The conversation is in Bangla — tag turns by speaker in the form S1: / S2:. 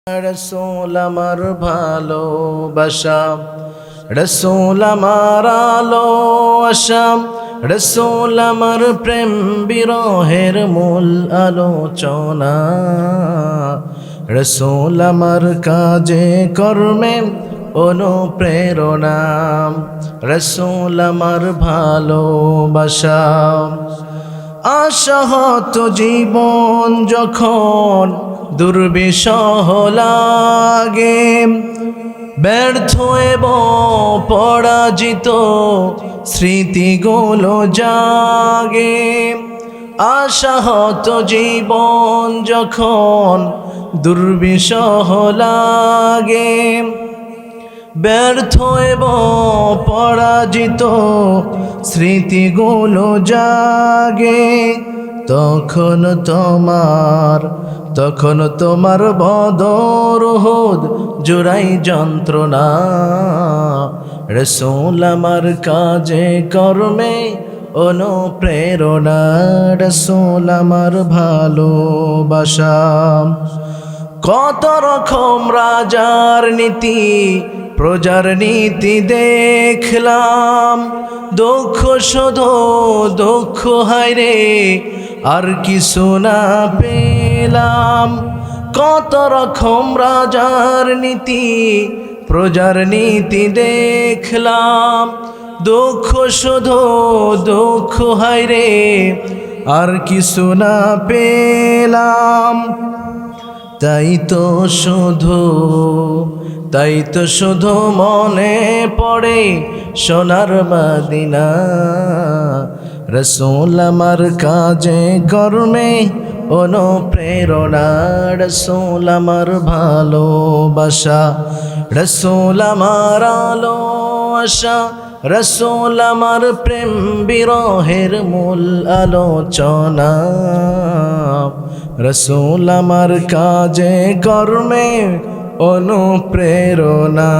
S1: রসুল আমার ভালোবাসা, রসুল আমার আলো আশা, রসুল আমার প্রেম বিরহের মূল আলোচনা, রসুল আমার কাজে কর্মে অনুপ্রেরণা, রসুল আমার ভালোবাসা। আশাহত জীবন যখন দুর্বিষহ লাগে, ব্যর্থ এবং পরাজিত স্মৃতিগুলো জাগে। আশাহত জীবন যখন দুর্বিষহ লাগে, ব্যর্থ এবং পরাজিত স্মৃতিগুলো জাগে, তখন তোমার বদর উহুদ জুড়াই যন্ত্রণা। রসুল আমার কাজে কর্মে অনুপ্রেরণা, রসুল আমার ভালোবাসা। কত রকম রাজার নীতি প্রজার নীতি দেখলাম, দুঃখ শুধু দুঃখ হায়রে আর কিছু না পেলাম। কত রকম রাজার নীতি প্রজার নীতি দেখলাম, দুঃখ শুধু দুঃখ হায়রে আর কিছু না পেলাম। তাই তো শুধু মনে পড়ে সোনার মদিনা। রসুল আমার কাজে কর্মে অনুপ্রেরণা, রসুল আমার ভালোবাসা, রসুল আমার আলো আশা, রসুল আমার প্রেম বিরহের মূল আলোচনা, রসুল আমার কাজে কর্মে অনুপ্রেরণা।